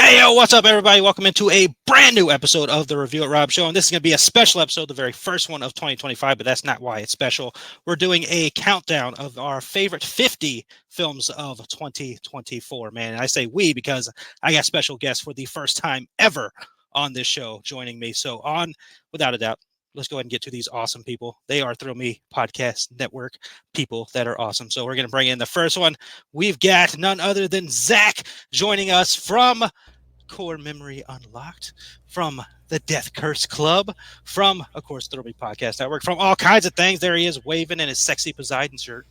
Hey, yo, what's up, everybody? Welcome into a brand new episode of the Review It Rob Show. And this is going to be a special episode, the very first one of 2025, but that's not why it's special. We're doing a countdown of our favorite 50 films of 2024, man. And I say we because I got special guests for the first time ever on this show joining me. So, without a doubt, let's go ahead and get to these awesome people. They are Thrill Me Podcast Network people that are awesome. So, we're going to bring in the first one. We've got none other than Zach joining us from Core Memory Unlocked, from the Death Curse Club, from, of course, Thrill Me Podcast Network, from all kinds of things. There he is, waving in his sexy Poseidon shirt.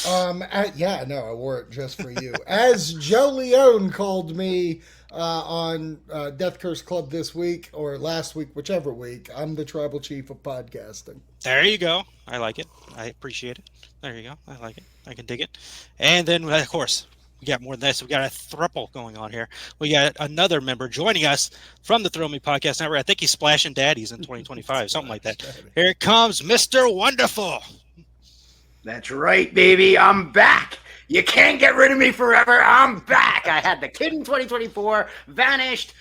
I wore it just for you. As Joe Leone called me on Death Curse Club this week or last week, whichever week, I'm the tribal chief of podcasting. There you go. I like it. I appreciate it. There you go. I like it. I can dig it. And then, of course, we got more than this. We got a throuple going on here. We got another member joining us from the Thrill Me Podcast Network. I think he's splashing daddies in 2025, something like that. Here it comes, Mr. Wonderful. That's right, baby. I'm back. You can't get rid of me forever. I'm back. I had the kid in 2024, vanished.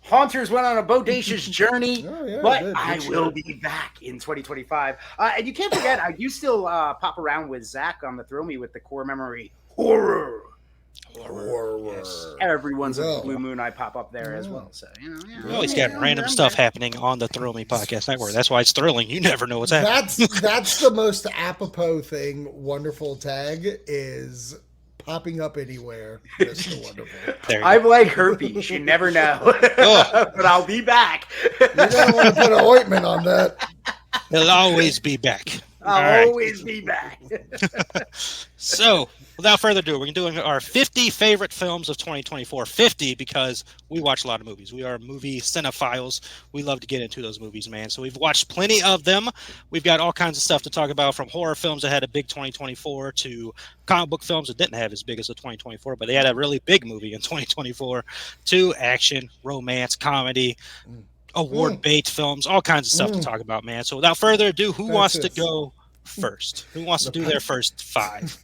Haunters went on a bodacious journey, but I will be back in 2025. And you can't forget, you still pop around with Zach on the Thrill Me with the Core Memory Horror. Yes. Every once in a blue moon, I pop up there as well. So we always got random stuff happening on the Thrill Me Podcast Network. That's why it's thrilling. You never know what's happening. That's the most apropos thing. Wonderful tag is popping up anywhere. Mr. Wonderful. I'm like herpes. You never know. But I'll be back. You don't want to put an ointment on that. He'll always be back. I'll always be back. So, without further ado, we're doing our 50 favorite films of 2024. 50 because we watch a lot of movies. We are movie cinephiles. We love to get into those movies, man. So we've watched plenty of them. We've got all kinds of stuff to talk about, from horror films that had a big 2024 to comic book films that didn't have as big as a 2024, but they had a really big movie in 2024, to action, romance, comedy, award bait films, all kinds of stuff to talk about, man. So without further ado, who wants to go first? Who wants to do their first five?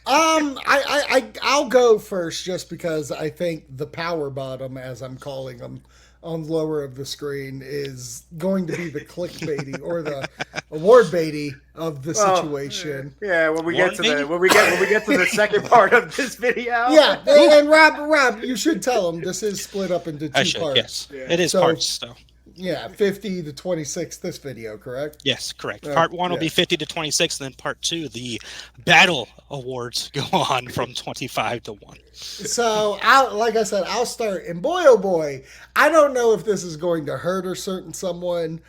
I'll go first just because I think the power bottom, as I'm calling them, on the lower of the screen is going to be the clickbaity or the award baity of the situation. Yeah, when we get to the second part of this video. Yeah, and Rob, you should tell them this is split up into two parts. Yes, it is parts though. Yeah, 50 to 26 this video, correct? Yes, correct. Part one will be 50 to 26, and then part two, the battle awards go on from 25 to 1. So, I'll start. And boy, oh boy, I don't know if this is going to hurt or certain someone,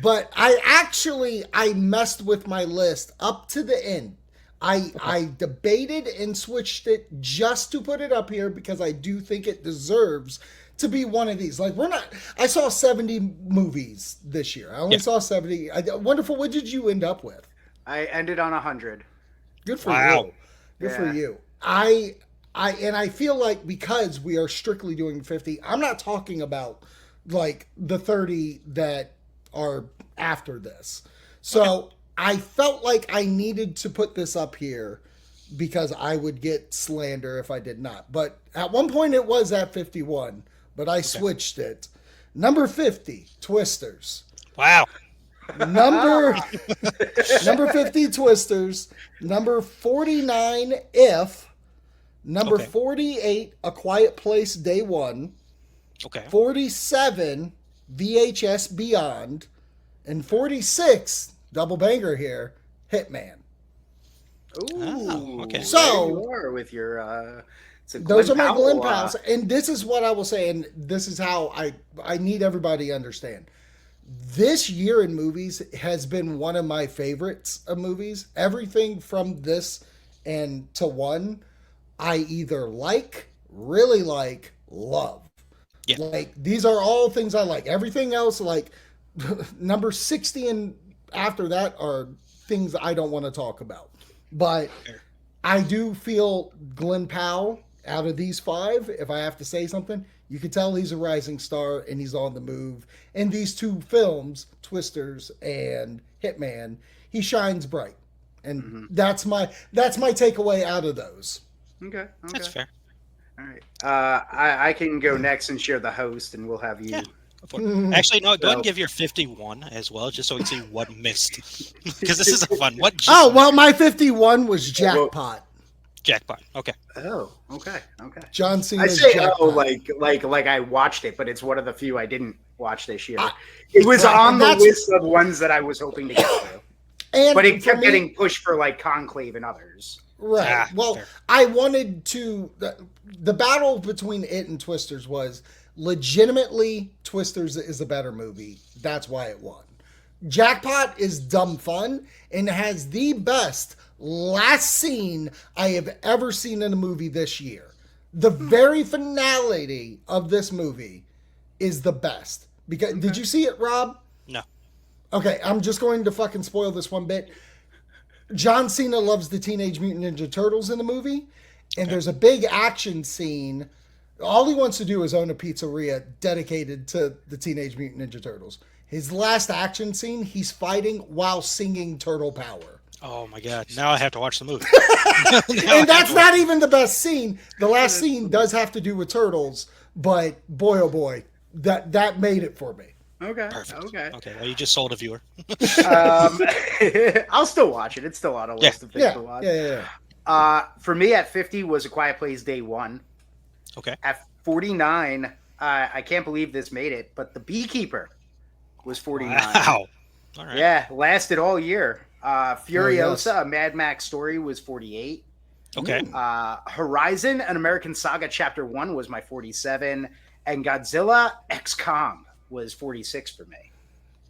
but I messed with my list up to the end. I debated and switched it just to put it up here because I do think it deserves to be one of these. I saw 70 movies this year. I only saw 70. Wonderful. What did you end up with? I ended on 100. Good for you. Good for you. I feel like because we are strictly doing 50, I'm not talking about like the 30 that are after this. So I felt like I needed to put this up here because I would get slander if I did not. But at one point it was at 51. But I switched it. Number 50, Twisters. Wow. Number 50, Twisters. Number 49, If. Number 48, A Quiet Place Day One. Okay. 47, VHS Beyond. And 46, double banger here, Hitman. Ooh. Okay. So you are with your those are my Glenn pals, and this is what I will say, and this is how I need everybody to understand. This year in movies has been one of my favorites of movies. Everything from this and to one, I either really like, love. Yeah. Like, these are all things I like. Everything else, like, number 60 and after that are things I don't want to talk about. But I do feel Glenn Powell, out of these five, if I have to say something, you can tell he's a rising star and he's on the move. In these two films, Twisters and Hitman, he shines bright. And that's my takeaway out of those. Okay. That's fair. All right. I can go next and share the host, and we'll have you. Yeah. Actually, no. Go ahead and give your 51 as well, just so we can see what missed. Because this is a fun. What? Oh well, my 51 was Jackpot. Jackpot. Okay. Oh, okay. John I Cena's say Jackpot. like I watched it, but it's one of the few I didn't watch this year. It was right, on the that's- list of ones that I was hoping to get through, And but it for kept me- getting pushed for like Conclave and others. Right. Ah, Well, fair. I wanted to. The battle between it and Twisters was legitimately Twisters is a better movie. That's why it won. Jackpot is dumb fun and has the best last scene I have ever seen in a movie this year. The very finality of this movie is the best. Because did you see it, Rob? No. Okay, I'm just going to fucking spoil this one bit. John Cena loves the Teenage Mutant Ninja Turtles in the movie, and there's a big action scene. All he wants to do is own a pizzeria dedicated to the Teenage Mutant Ninja Turtles. His last action scene, he's fighting while singing Turtle Power. Oh my god! Now I have to watch the movie. And that's not even the best scene. The last scene does have to do with turtles, but boy oh boy, that made it for me. Okay. Perfect. Okay. Okay. Well, you just sold a viewer. I'll still watch it. It's still on a list of things Yeah, to watch. yeah. For me, at 50 was A Quiet Place Day 1. Okay. At 49, I can't believe this made it, but The Beekeeper was 49. Wow. All right. Yeah, lasted all year. Furiosa, yes. A Mad Max Story was 48. Okay. Horizon, An American Saga Chapter 1 was my 47. And Godzilla X Kong was 46 for me.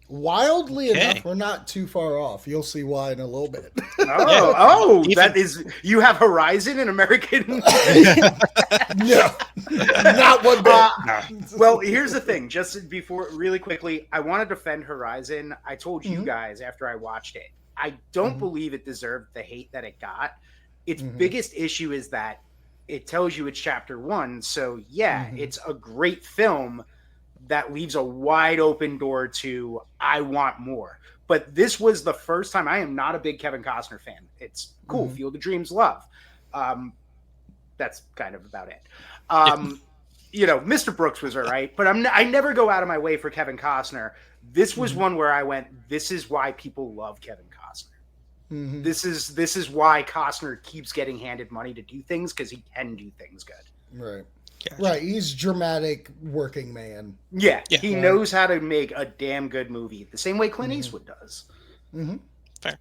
Wildly Okay. enough, we're not too far off. You'll see why in a little bit. Even- That is, you have Horizon, An American. No, not one bit. No. Well, here's the thing. Just before, really quickly, I want to defend Horizon. I told you guys after I watched it, I don't believe it deserved the hate that it got. Its biggest issue is that it tells you it's chapter 1. So, yeah, it's a great film that leaves a wide open door to I want more. But this was the first time. I am not a big Kevin Costner fan. It's cool. Field of Dreams, love. That's kind of about it. You know, Mr. Brooks was all right, but I never go out of my way for Kevin Costner. This was one where I went, this is why people love Kevin Costner. This is why Costner keeps getting handed money to do things, because he can do things good. Right. Gotcha. Right. He's dramatic working man. Yeah, Yeah. he knows how to make a damn good movie, the same way Clint Eastwood does. Fair.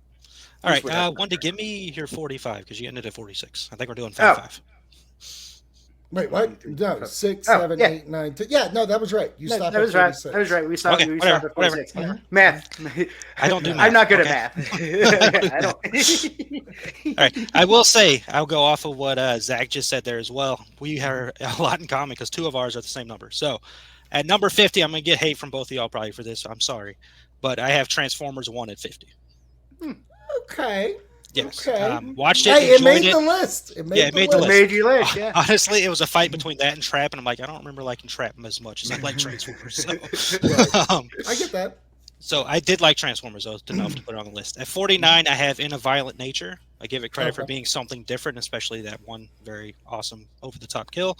All right. what happened Wendy, there. give me your 45 because you ended at 46. I think we're doing Oh. 5-5. Wait, what? No, 6, Oh, 7, yeah. 8, 9, 10. Yeah, no, that was right. You That stopped was at right. 46. That was right. We stopped. Okay, we whatever, stopped at whatever. 46. Math. I don't do math. I'm not good okay? at math. I don't. All right. I will say, I'll go off of what Zach just said there as well. We have a lot in common because two of ours are the same number. So at number 50, I'm going to get hate from both of y'all probably for this. I'm sorry. But I have Transformers 1 at 50. Okay. Yes. Okay. Watched it, Hey, it enjoyed made the list. It made, Yeah, it the, made the list. list. Made you list, yeah. Honestly, it was a fight between that and Trap, and I'm like, I don't remember liking Trap as much as I like Transformers. So, I get that. so I did like Transformers, though, enough to put it on the list. At 49, I have In a Violent Nature. I give it credit for Okay. being something different, especially that one very awesome over-the-top kill.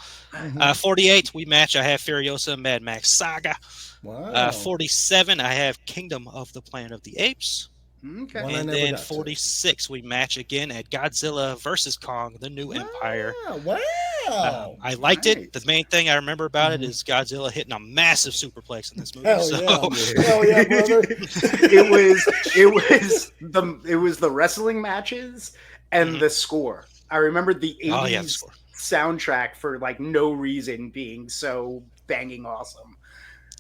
48, we match. I have Furiosa, Mad Max Saga. Wow. 47, I have Kingdom of the Planet of the Apes. Okay. One I And never then got to. 46, we match again at Godzilla versus Kong, The New Empire. Wow. I liked it. Nice. The main thing I remember about it is Godzilla hitting a massive superplex in this movie. Hell so, yeah. Hell yeah, brother. it was the wrestling matches and the score. I remember the 80s Oh, yeah, the score. soundtrack for like no reason being so banging awesome.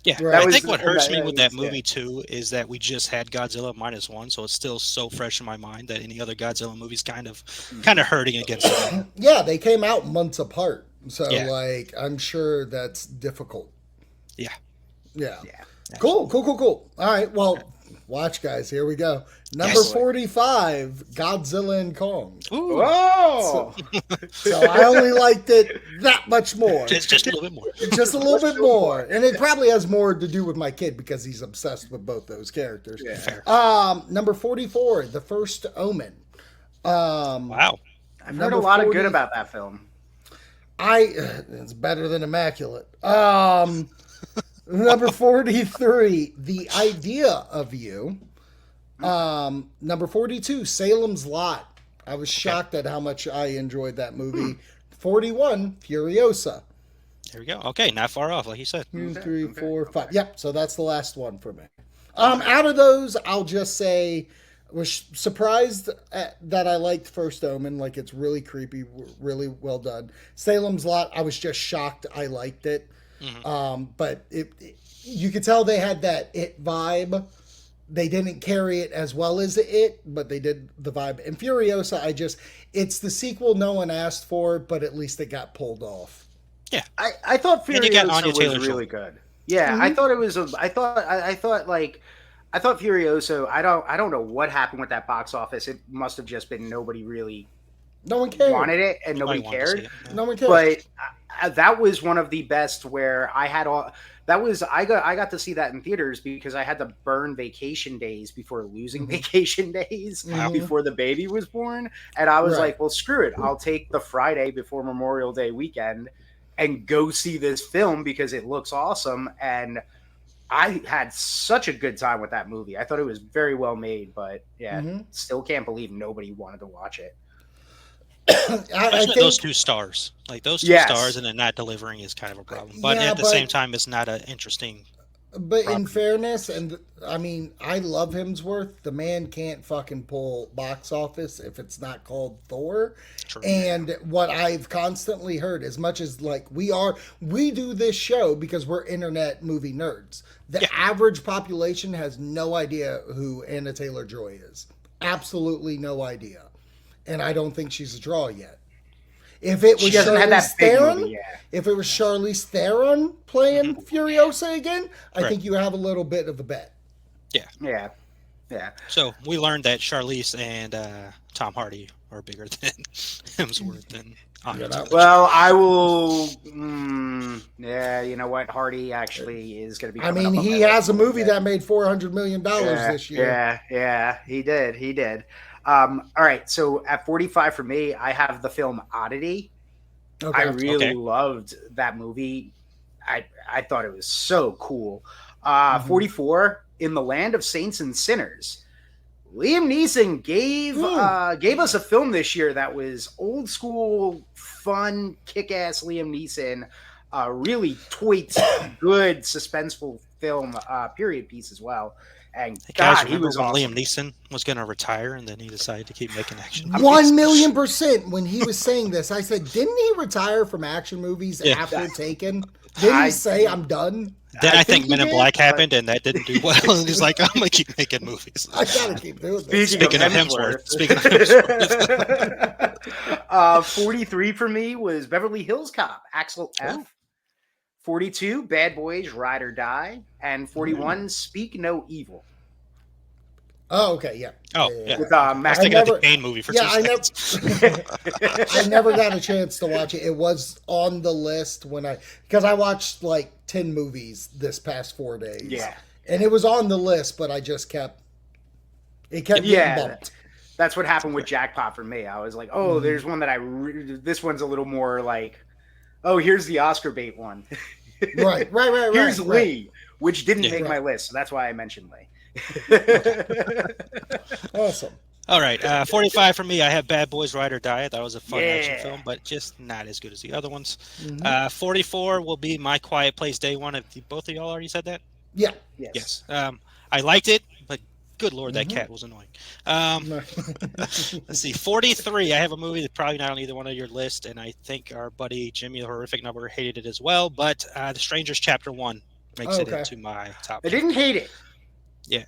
Yeah, Right. I That think was- what hurts me that with that was- yeah. movie too is that we just had Godzilla -1, so it's still so fresh in my mind that any other Godzilla movie's kind of hurting against it. Yeah, they came out months apart. So, Yeah. like, I'm sure that's difficult. Yeah. Yeah. Yeah. Cool. All right. Well, watch, guys. Here we go. Number Yes. 45, Godzilla and Kong. Ooh, Oh, So I only liked it that much more. just a little bit more. Just a little bit more. And it probably has more to do with my kid because he's obsessed with both those characters. Yeah. Fair. Number 44, The First Omen. Wow. I've heard Number a lot of 40 good about that film. It's better than Immaculate. Number 43, The Idea of You. Number 42, Salem's Lot. I was shocked at how much I enjoyed that movie. 41, Furiosa. There we go. Okay, not far off, like you said. 2, 3, 4, 5. Yep, so that's the last one for me. Out of those, I'll just say, was surprised that I liked First Omen. Like, it's really creepy, really well done. Salem's Lot, I was just shocked I liked it. But you could tell they had that It vibe. They didn't carry it as well as It, but they did the vibe. And Furiosa, it's the sequel no one asked for, but at least it got pulled off. Yeah, I thought Furiosa was Taylor really good. Yeah, I thought it was. I thought Furiosa. I don't know what happened with that box office. It must have just been nobody really. No one cared. Wanted it, and nobody cared. No one cared. But that was one of the best where I had all. That was I got to see that in theaters because I had to burn vacation days before losing vacation days before the baby was born, and I was like, well, screw it. I'll take the Friday before Memorial Day weekend and go see this film because it looks awesome. And I had such a good time with that movie. I thought it was very well made, but still can't believe nobody wanted to watch it. I think those two stars, like those two stars, and then not delivering is kind of a problem. But at the same time, it's not an interesting. But in fairness, and I mean, I love Hemsworth. The man can't fucking pull box office if it's not called Thor. True. And what I've constantly heard, as much as like we do this show because we're internet movie nerds. The average population has no idea who Anna Taylor-Joy is. Absolutely no idea. And I don't think she's a draw yet. If it was Charlize Theron, if it was Charlize Theron playing Furiosa again, I think you have a little bit of a bet. Yeah. So we learned that Charlize and Tom Hardy are bigger than Hemsworth and well, I will. You know what? Hardy actually is going to be. I mean, he has a movie that made $400 million this year. Yeah, he did. All right, so at 45 for me, I have the film Oddity. Okay. I really loved that movie. I thought it was so cool. 44, In the Land of Saints and Sinners. Liam Neeson gave us a film this year that was old school, fun, kick-ass Liam Neeson. Really good, suspenseful film, period piece as well. And God, he was awesome. Liam Neeson was going to retire, and then he decided to keep making action. 1,000,000%. When he was saying this, I said, "Didn't he retire from action movies after Taken? Didn't he say I'm done?" Then I think Men in Black happened, and that didn't do well. And he's like, "I'm going to keep making movies." I gotta keep doing this. Speaking of Hemsworth. 43 for me was Beverly Hills Cop, Axel F. Ooh. 42, Bad Boys, Ride or Die. And 41, Speak No Evil. Oh, okay, yeah. Oh, yeah. With Max. I never, the Bane movie for 2 seconds. I never got a chance to watch it. It was on the list because I watched like 10 movies this past 4 days. Yeah. And it was on the list, but I just kept getting bumped. That's what happened with Jackpot for me. I was like, oh, there's one that this one's a little more like, oh, here's the Oscar bait one. Right. Here's Lee, which didn't make my list, so that's why I mentioned Lee. Awesome. All right, 45 for me. I have Bad Boys Ride or Die. That was a fun action film, but just not as good as the other ones. 44 will be My Quiet Place Day One. Have both of y'all already said that? Yeah. Yes. I liked it, but good Lord, that cat was annoying. Let's see, 43. I have a movie that's probably not on either one of your list, and I think our buddy Jimmy the Horrific Number hated it as well. But The Strangers Chapter 1 makes it into my top. I didn't hate it. Yeah.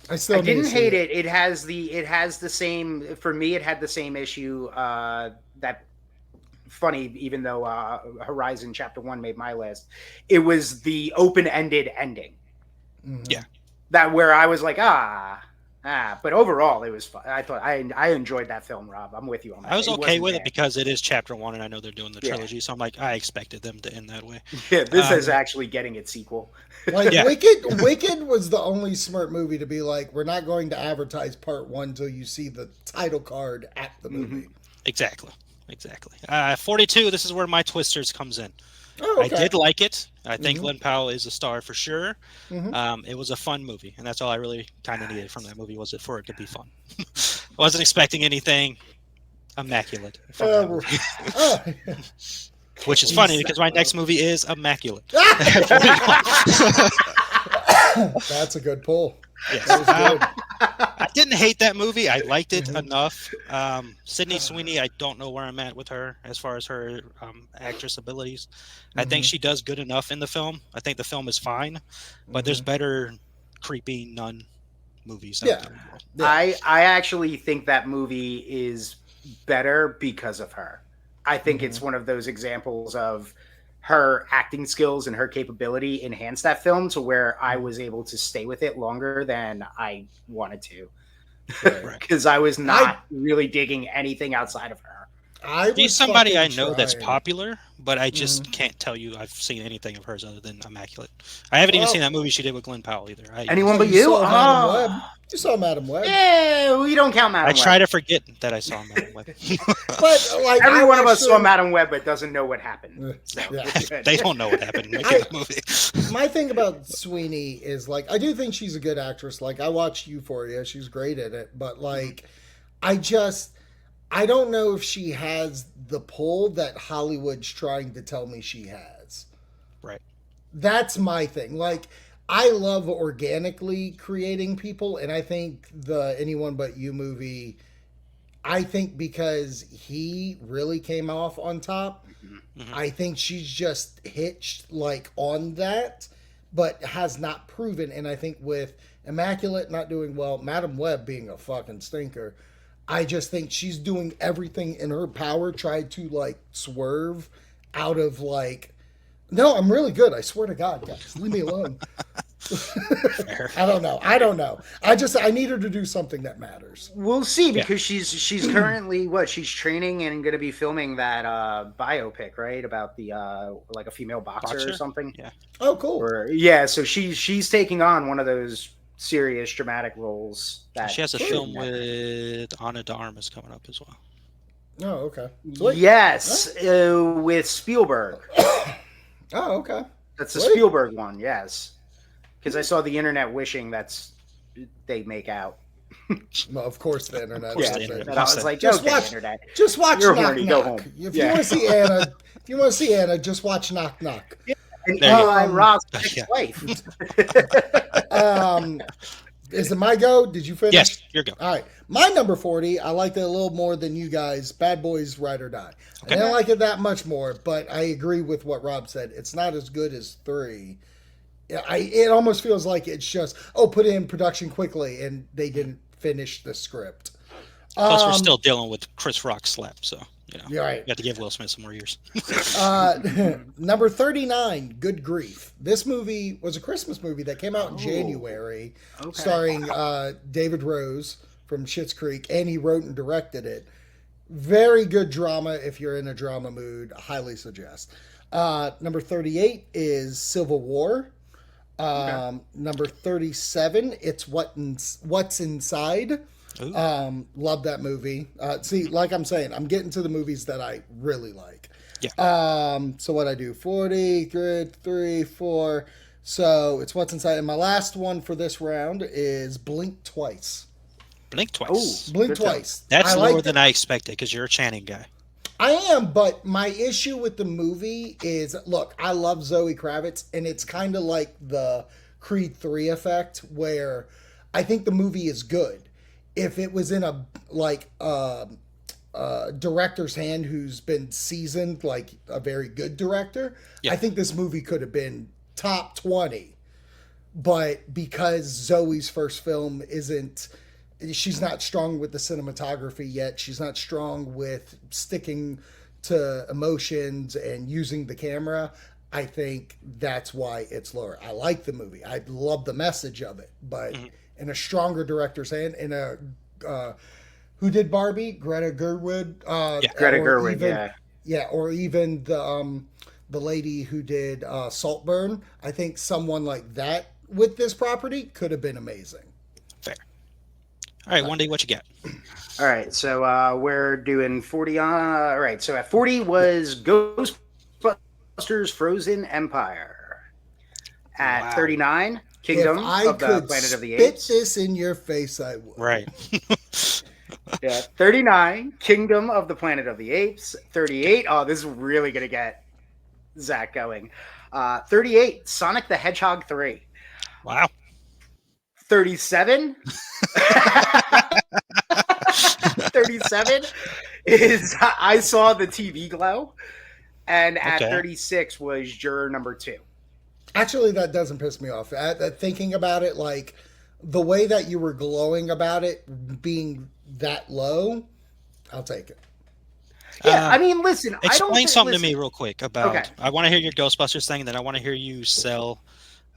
I didn't hate it. It has the same, for me, it had the same issue that funny, even though Horizon Chapter 1 made my list. It was the open-ended ending. Yeah. That where I was like, but overall it was fun. I thought I enjoyed that film, Rob. I'm with you on that. I was okay with it because it is Chapter 1 and I know they're doing the trilogy, so I'm like, I expected them to end that way. Yeah, this is actually getting its sequel. Like Wicked was the only smart movie to be like, we're not going to advertise part 1 until you see the title card at the movie. Exactly. Exactly. 42. This is where my Twisters comes in. Oh, I okay. did like it. I think Mhm. Glenn Powell is a star for sure. Mhm. It was a fun movie, and that's all I really kind of needed from that movie was it for it to be fun. I wasn't expecting anything immaculate from that movie, Oh. which is funny because my next movie is immaculate. That's a good pull. Yes. That was good. I didn't hate that movie. I liked it Mhm. enough. Sydney Sweeney, I don't know where I'm at with her as far as her actress abilities. I think Mhm. she does good enough in the film. I think the film is fine, but there's Mhm. better creepy nun movies Yeah. out there. in the world. Yeah. I actually think that movie is better because of her. I think it's one of those examples of her acting skills and her capability enhanced that film to where I was able to stay with it longer than I wanted to. Right. Because I was not really digging anything outside of her. I was She's somebody I fucking know that's trying. popular, but I just can't tell you I've seen anything of hers other than Immaculate. I haven't even Well- seen that movie she did with Glenn Powell either. Anyone Oh, but you? saw Madam Oh. Web. You saw Madam Web. Yeah, we don't count Madam I Web. try to forget that I saw Madam Web. But like Every I one of us actually- saw Madam Web, but doesn't know what happened. So, Yeah. we're good. They don't know what happened in making the movie. My thing about Sweeney is like I do think she's a good actress. Like I watched Euphoria, she's great at it, but like I don't know if she has the pull that Hollywood's trying to tell me she has. Right. That's my thing. Like I love organically creating people, and I think the Anyone But You movie, I think because he really came off on top, I think she's just hitched like on that, but has not proven. And I think with Immaculate not doing well, Madam Web being a fucking stinker, I just think she's doing everything in her power, tried to like swerve out of like, no, I'm really good. I swear to God, guys, leave me alone. I don't know. I need her to do something that matters. We'll see because she's currently she's training and going to be filming that biopic, right, about the like a female boxer or something. Yeah. Oh, cool. So she's taking on one of those serious dramatic roles. That She has a film with Ana de Armas coming up as well. Oh, okay. Sweet. Yes, with Spielberg. Oh, okay. That's the Sweet. Spielberg one. Yes, because I saw the internet wishing they make out. Well, of course the internet. course Yeah, the does it. internet. and I was like, Just okay, watch- internet. Just watch You're Knock horny, go Knock. home. If Yeah. you want to see Anna, just watch Knock Knock. And There you Eli go. Roth's Yeah. ex-wife. Is it my go? Did you finish? Yes, your go. All right. My number 40, I liked it a little more than you guys. Bad Boys Ride or Die. Okay. I didn't like it that much more, but I agree with what Rob said. It's not as good as 3. It almost feels like it's just, put it in production quickly, and they didn't finish the script. Plus, we're still dealing with Chris Rock's slap, so You're right. you have to give Will Smith some more years. Number 39, Good Grief. This movie was a Christmas movie that came out in January, starring David Rose from Schitt's Creek, and he wrote and directed it. Very good drama if you're in a drama mood. Highly suggest. Number 38 is Civil War. Number 37, it's What's Inside. Love that movie. See, like I'm saying, I'm getting to the movies that I really like. Yeah. So what I do, 40, 3, 4. So it's What's Inside. And my last one for this round is Blink Twice. Blink twice. Blink Good film. Twice. That's I lower liked than it. I expected because you're a Channing guy. I am, but my issue with the movie is, look, I love Zoe Kravitz, and it's kind of like the Creed 3 effect, where I think the movie is good. If it was in a director's hand who's been seasoned, like a very good director, Yeah. I think this movie could have been top 20. But because Zoe's first film she's not strong with the cinematography yet. She's not strong with sticking to emotions and using the camera. I think that's why it's lower. I like the movie. I love the message of it, but in a stronger director's hand, in a who did Barbie? Greta Gerwig. Greta or Gerwig, even- yeah, or even the lady who did Saltburn. I think someone like that with this property could have been amazing. Fair. All right, Wendy, what you got? All right, so we're doing 40 on. All right, so at 40 was Ghostbusters Frozen Empire. At Wow. 39, If Kingdom I of the could Planet of the spit Apes. this in your face, I would. Right. Yeah, 39, Kingdom of the Planet of the Apes. 38, oh, this is really going to get Zach going. 38, Sonic the Hedgehog 3. Wow. 37. 37 is I Saw the TV Glow. And at Okay. 36 was Juror number 2. Actually, that doesn't piss me off. Thinking about it, like the way that you were glowing about it being that low, I'll take it. Yeah, I mean, listen. Explain something to me real quick about. Okay. I want to hear your Ghostbusters thing, and then I want to hear you sell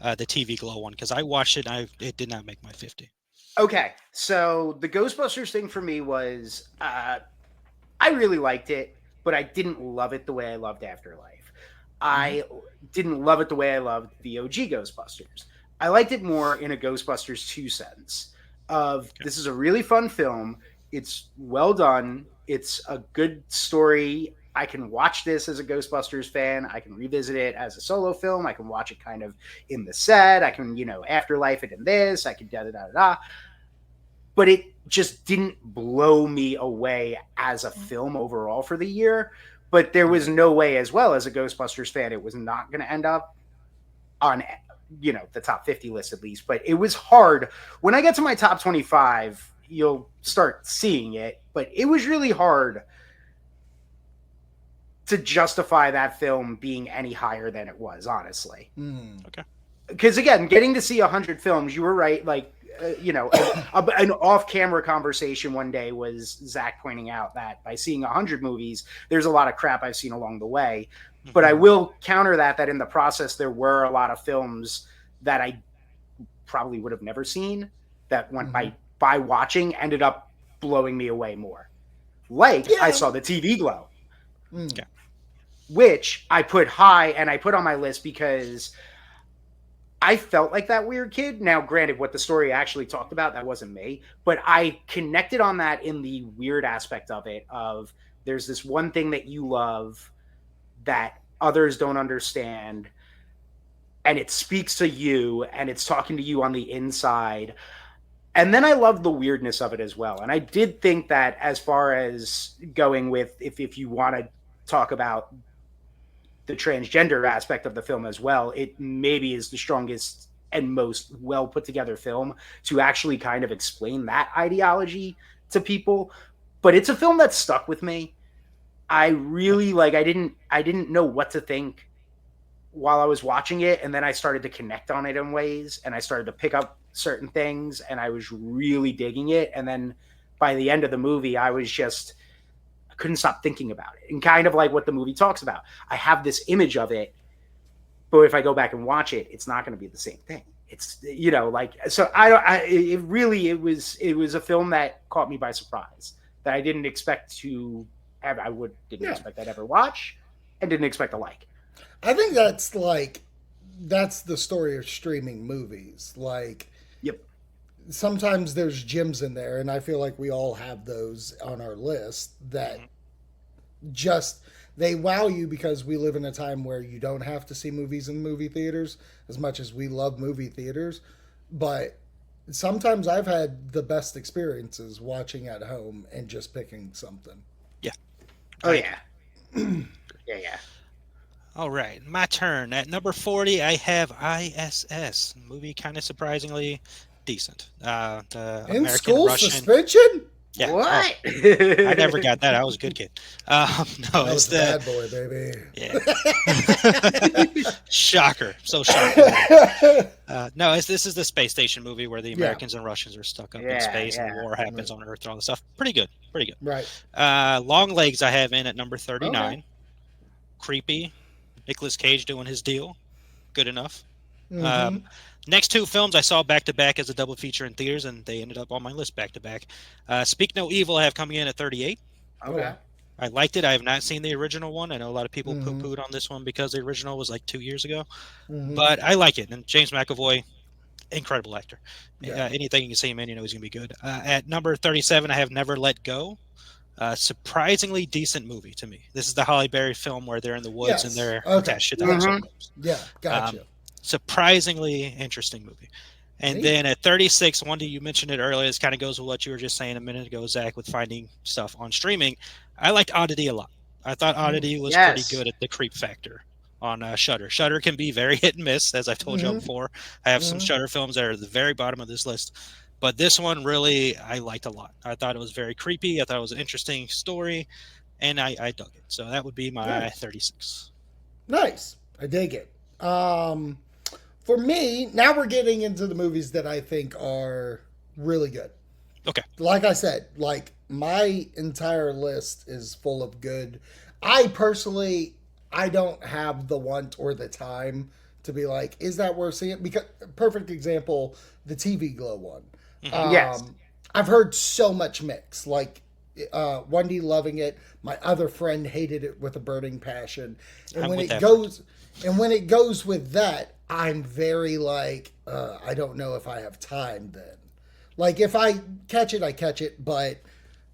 the TV Glow one because I watched it and it did not make my 50. Okay, so the Ghostbusters thing for me was I really liked it, but I didn't love it the way I loved Afterlife. I didn't love it the way I loved the OG Ghostbusters. I liked it more in a Ghostbusters 2 sense of this is a really fun film. It's well done. It's a good story. I can watch this as a Ghostbusters fan. I can revisit it as a solo film. I can watch it kind of in the set. I can, Afterlife it in this. I can da-da-da-da. But it just didn't blow me away as a film overall for the year. But there was no way as well as a Ghostbusters fan, it was not going to end up on, the top 50 list at least. But it was hard. When I get to my top 25, you'll start seeing it. But it was really hard to justify that film being any higher than it was, honestly. Okay. Because again, getting to see 100 films, you were right. Like, an off-camera conversation one day was Zach pointing out that by seeing 100 movies, there's a lot of crap I've seen along the way. Mm-hmm. But I will counter that in the process, there were a lot of films that I probably would have never seen that went by watching ended up blowing me away more. Like I Saw the TV Glow, which I put high and I put on my list because I felt like that weird kid. Now, granted, what the story actually talked about, that wasn't me, but I connected on that in the weird aspect of it, of there's this one thing that you love that others don't understand, and it speaks to you, and it's talking to you on the inside. And then I love the weirdness of it as well. And I did think that as far as going with, if you want to talk about the transgender aspect of the film as well, it maybe is the strongest and most well put together film to actually kind of explain that ideology to people. But it's a film that stuck with me. I really I didn't know what to think while I was watching it. And then I started to connect on it in ways, and I started to pick up certain things, and I was really digging it. And then by the end of the movie, I couldn't stop thinking about it, and kind of like what the movie talks about. I have this image of it, but if I go back and watch it, it's not going to be the same thing. It's, so it was a film that caught me by surprise that I didn't expect to have. Didn't expect I'd ever watch, and didn't expect to like. I think that's the story of streaming movies. Yep. Sometimes there's gems in there, and I feel like we all have those on our list that just they wow you because we live in a time where you don't have to see movies in movie theaters as much as we love movie theaters. But sometimes I've had the best experiences watching at home and just picking something. Yeah. Oh yeah. Yeah. All right, my turn. At number 40, I have ISS. Movie kind of surprisingly decent. The In American school Russian. Suspension? Yeah. What? I never got that. I was a good kid. No, I was it's the bad boy, baby. Yeah. Shocker. So shocking. No, this is the space station movie where the Americans and Russians are stuck up in space and war happens on Earth and all this stuff. Pretty good. Right. Long Legs I have in at number 39. Okay. Creepy. Nicolas Cage doing his deal. Good enough. Mm-hmm. Next two films I saw back-to-back as a double feature in theaters, and they ended up on my list back-to-back. Speak No Evil I have coming in at 38. Okay. I liked it. I have not seen the original one. I know a lot of people poo-pooed on this one because the original was like 2 years ago. But I like it. And James McAvoy, incredible actor. Yeah. Anything you can see him in, you know he's gonna be good. At number 37, I have Never Let Go. Surprisingly decent movie to me. This is the Halle Berry film where they're in the woods and Yes. they're Okay. attached to the house. Mhm. Yeah. Gotcha. Surprisingly interesting movie. And Neat. then at 36, one that you mentioned it earlier, this kind of goes with what you were just saying a minute ago, Zach, with finding stuff on streaming. I liked Oddity a lot. I thought Oddity was Yes. pretty good at the creep factor on Shudder. Shudder can be very hit and miss, as I've told you Mhm. before. I have some Mhm. Shudder films that are at the very bottom of this list, but this one really I liked a lot. I thought it was very creepy. I thought it was an interesting story, and I dug it. So that would be my Nice. 36. Nice. I dig it. For me, now we're getting into the movies that I think are really good. Okay. Like I said, like my entire list is full of good. I personally, I don't have the want or the time to be like, is that worth seeing? Because perfect example, the TV Glow one. Yes. I've heard so much mix. Like Wendy loving it. My other friend hated it with a burning passion. And I'm when with it that goes, and when it goes with that, I'm very like, I don't know if I have time then. Like if I catch it, I catch it. But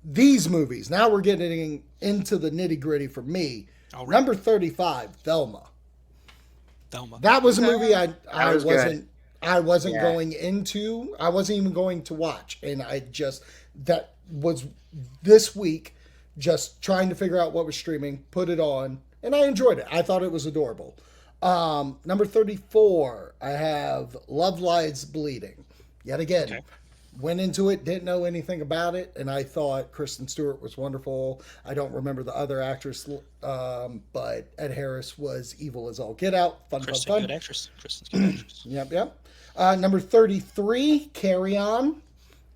these movies, now we're getting into the nitty gritty for me. All right. Number 35, Thelma. Thelma. That was a movie I was good. wasn't Yeah. going into. I wasn't even going to watch, and I just that was this week, just trying to figure out what was streaming, put it on, and I enjoyed it. I thought it was adorable. Number 34, I have Love Lies Bleeding. Yet again, Okay. went into it, didn't know anything about it, and I thought Kristen Stewart was wonderful. I don't remember the other actress, but Ed Harris was evil as all get out. Fun, Kristen, fun, good fun. actress. Kristen's good actress. Yep, yep. Number 33, Carry On.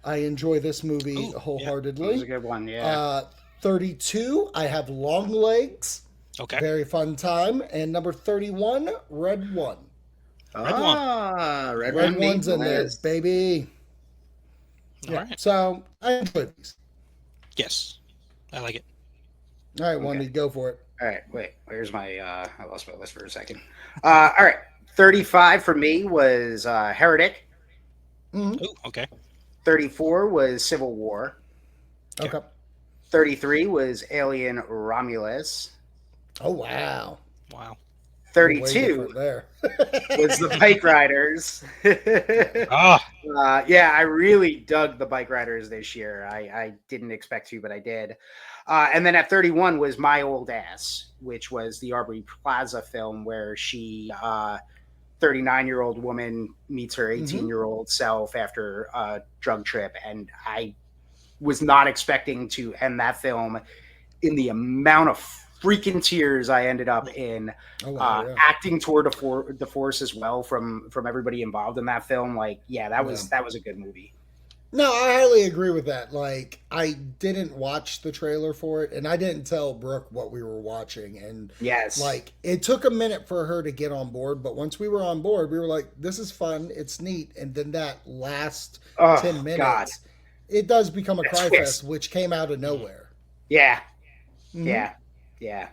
I enjoy this movie Ooh, yeah. That was a wholeheartedly. good one. Yeah. 32, I have Long Legs. Okay. Very fun time. And number 31, Red One. Red One. Red Red One One's made in the there, list. baby. All Yeah. right. So I enjoy these. Yes. I like it. All right, Wendy, go for it. All right, wait. Where's my? I lost my list for a second. All right, 35 for me was Heretic. Mhm. Ooh, okay. 34 was Civil War. Okay. 33 was Alien Romulus. Oh, wow. Wow. Way 32 different there. was the Bike Riders. Ah, Yeah, I really dug the Bike Riders this year. I didn't expect to, but I did. And then at 31 was My Old Ass, which was the Aubrey Plaza film where she, 39-year-old woman, meets her 18-year-old self after a drug trip. And I was not expecting to end that film in the amount of freaking tears I ended up in. Oh, wow, yeah. Acting toward the force as well from everybody involved in that film. Like, yeah, that was a good movie. No, I highly agree with that. Like, I didn't watch the trailer for it, and I didn't tell Brooke what we were watching. And, Yes. like, it took a minute for her to get on board, but once we were on board, we were like, this is fun, it's neat. And then that last 10 minutes, God. it does become a That cry twist. fest, which came out of nowhere. Yeah. Mhm. Yeah.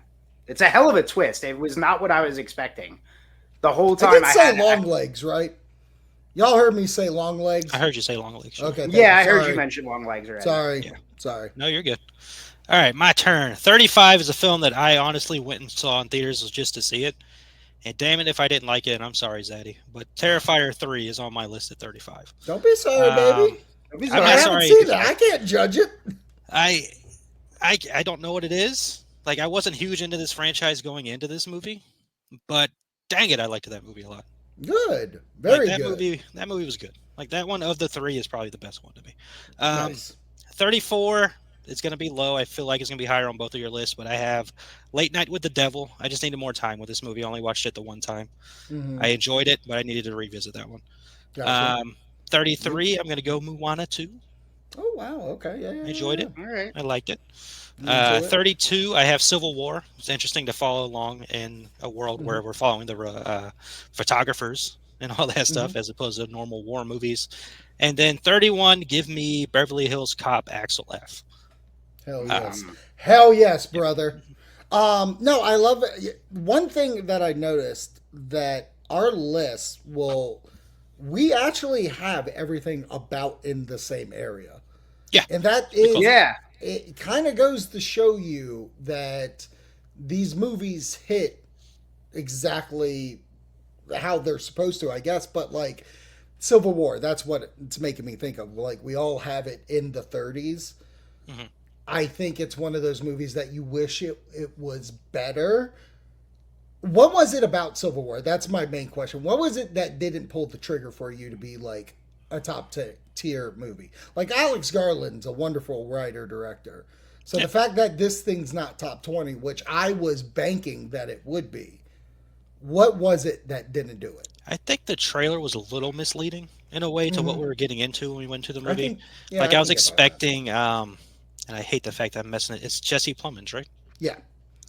It's a hell of a twist. It was not what I was expecting. The whole I time did I say had long legs, right? Y'all heard me say long legs? I heard you say long legs. Okay. thank Yeah, you. I heard Sorry. you mention Long Legs already. Sorry. Yeah. Sorry. No, you're good. All right, my turn. 35 is a film that I honestly went and saw in theaters just to see it. And damn it if I didn't like it. I'm sorry, Zaddy. But Terrifier 3 is on my list at 35. Don't be sorry, baby. Don't be I'm I not sorry. haven't sorry. seen it. I can't judge it. I don't know what it is. Like, I wasn't huge into this franchise going into this movie, but dang it, I liked that movie a lot. Good. Very Like, good. That movie was good. Like, that one of the three is probably the best one to me. Nice. 34, it's going to be low. I feel like it's going to be higher on both of your lists, but I have Late Night with the Devil. I just needed more time with this movie. I only watched it the one time. Mhm. I enjoyed it, but I needed to revisit that one. Gotcha. 33, I'm going to go Moana 2. Oh, wow. Okay. Yeah. Enjoyed it. All right. I liked it. Yeah. Into it. 32, I have Civil War. It's interesting to follow along in a world where we're following the photographers and all that stuff as opposed to normal war movies. And then 31, give me Beverly Hills Cop Axel F. Hell yes. Hell yes, brother. No, I love it. One thing that I noticed that our list will we actually have everything about in the same area. Yeah. And that is, Yeah. it kind of goes to show you that these movies hit exactly how they're supposed to, I guess. But like Civil War, that's what it's making me think of. Like we all have it in the 30s. Mhm. I think it's one of those movies that you wish it was better. What was it about Civil War? That's my main question. What was it that didn't pull the trigger for you to be like a top tier movie? Like Alex Garland's a wonderful writer director. So Yeah. the fact that this thing's not top 20, which I was banking that it would be, what was it that didn't do it? I think the trailer was a little misleading in a way to what we were getting into when we went to the movie. Yeah, Like I was can get behind that. expecting, and I hate the fact that I'm messing it. It's Jesse Plemons, right? Yeah,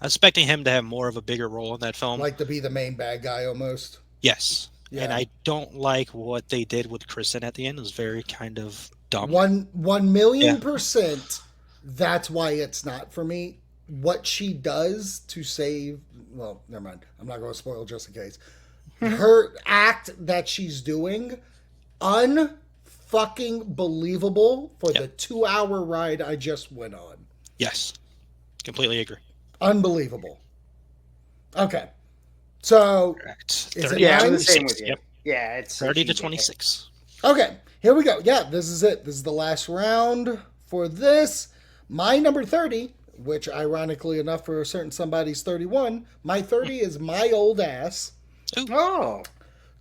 I was expecting him to have more of a bigger role in that film. like to be the main bad guy almost. Yes. Yeah. And I don't like what they did with Kristen at the end. It was very kind of dumb. 1,000,000%. That's why it's not for me. What she does to save, well, never mind. I'm not going to spoil just in case. Her act that she's doing, unfucking believable for the 2-hour ride I just went on. Yes. Completely agree. Unbelievable. Okay. So, Correct. Is it 30 Yeah, to I'm the 26. same with you. Yep. Yeah, it's 30 to easy. 26. okay, here we go. Yeah, this is it. This is the last round for this. My number 30, which ironically enough for a certain somebody's 31, my 30 is My Old Ass. Oh.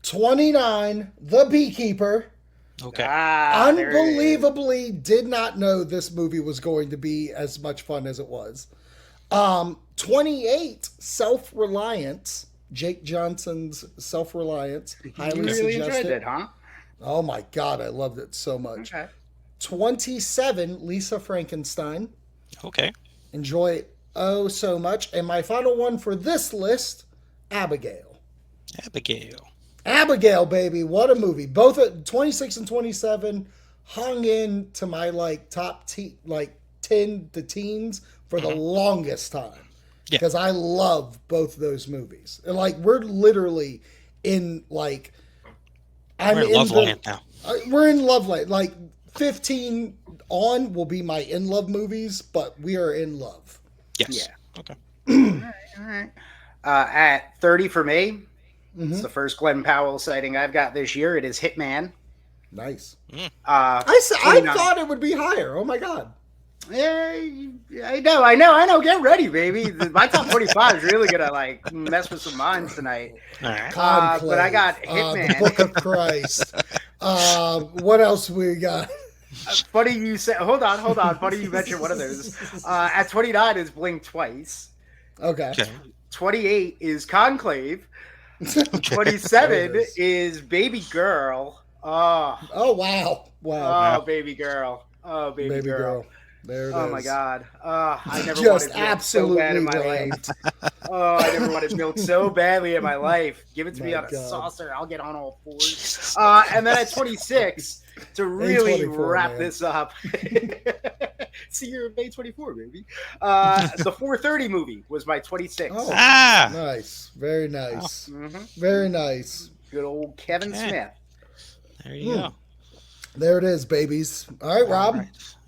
29, The Beekeeper. Okay. There it is. Unbelievably did not know this movie was going to be as much fun as it was. 28, Self-Reliance. Jake Johnson's Self-Reliance. You Highly really enjoyed suggested. it, huh? Oh my God, I loved it so much. Okay. 27, Lisa Frankenstein. Okay. Enjoy it oh so much. And my final one for this list, Abigail. Abigail. Abigail, baby, what a movie. Both at 26 and 27 hung in to my like top 10 to teens for the longest time. Yeah. Because I love both those movies. And like we're literally in like I'm We're in Love Land now. We're in love land. Like 15 on will be my in love movies, but we are in love. Yes. Yeah. Okay. All right. At 30 for me, it's the first Glenn Powell sighting I've got this year. It is Hitman. Nice. Uh, I 29. thought it would be higher. Oh my God. Yeah, I know. Get ready, baby. My top 25 is really gonna like mess with some minds tonight. All right. But I got The Hitman. Book of Christ. What else we got? Funny you said. Hold on. Funny you mentioned one of those. At 29 is Blink Twice. Okay. Okay. 28 is Conclave. There 27 it is. is Baby Girl. Oh, Oh wow. Wow. Baby Girl. Oh, baby Baby girl. girl. There it is. Oh my God. I never Just wanted milk so bad in my absolutely life. Oh, I never wanted milk so badly in my life. Give it to me My on a God. saucer. I'll get on all fours. Jesus. And then at 26, to really 24, wrap man. this up. See, you're May 24, baby. The 430 movie was my 26. Oh. Ah. Nice. Very nice. Mhm. Very nice. Good old Kevin Okay. Smith. There you go. There it is, babies. All right, Rob.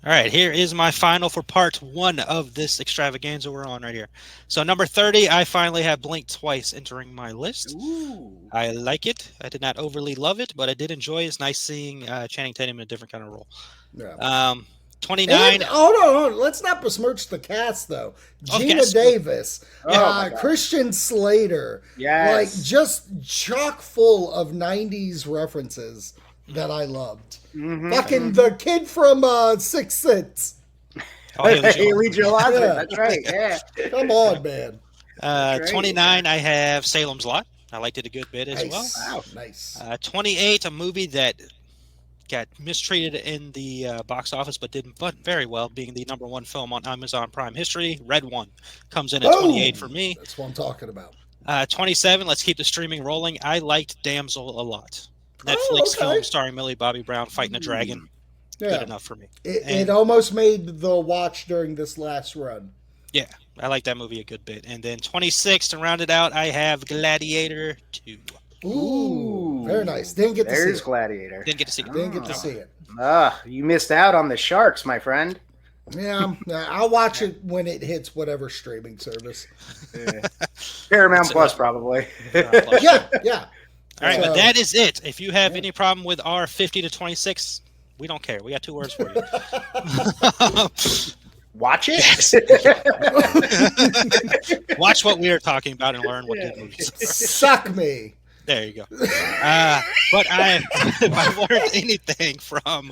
All right, here is my final for part one of this extravaganza we're on right here. So number 30, I finally have Blink Twice entering my list. Ooh. I like it. I did not overly love it, but I did enjoy it. It's nice seeing Channing Tatum in a different kind of role. Yeah. 29. And, hold on. Let's not besmirch the cast, though. Oh, Gina yes. Davis, Oh, my God. Christian Slater, Yes. like just chock full of 90s references that I loved. Mhm. Fucking the kid from Sixth Sense. Oh, Haley Joel. Haley Joel Osment. Yeah. That's right. Yeah. Come on, man. Great. 29, I have Salem's Lot. I liked it a good bit as well. Nice. Wow. Nice. 28, a movie that got mistreated in the box office but did very well, being the number one film on Amazon Prime history. Red One comes in at 28 for me. That's what I'm talking about. 27, let's keep the streaming rolling. I liked Damsel a lot. Netflix okay. film starring Millie Bobby Brown fighting a dragon. Good Yeah. enough for me. It And- almost made the watch during this last run. I like that movie a good bit. And then 26, to round it out, I have Gladiator 2. Ooh, very nice. Didn't get to see There's it. Gladiator. Didn't get to see it. Didn't get to see it. You missed out on the Sharks, my friend. Yeah, I'll watch it when it hits whatever streaming service. Paramount Plus, probably. Yeah, yeah. All right, So- but that is it. If you have any problem with our 50 to 26, we don't care. We got 2 words for you. Watch it. Watch what we are talking about and learn what good movies are. Suck me. There you go. But if I've learned anything from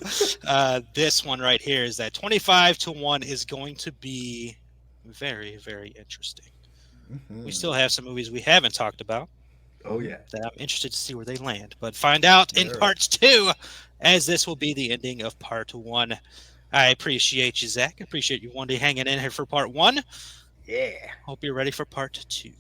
this one right here is that 25 to 1 is going to be very, very interesting. We still have some movies we haven't talked about Oh yeah. that I'm interested to see where they land. But find out in Sure. parts 2, as this will be the ending of part 1. I appreciate you, Zach. I appreciate you one day hanging in here for part 1. Yeah. Hope you're ready for part 2.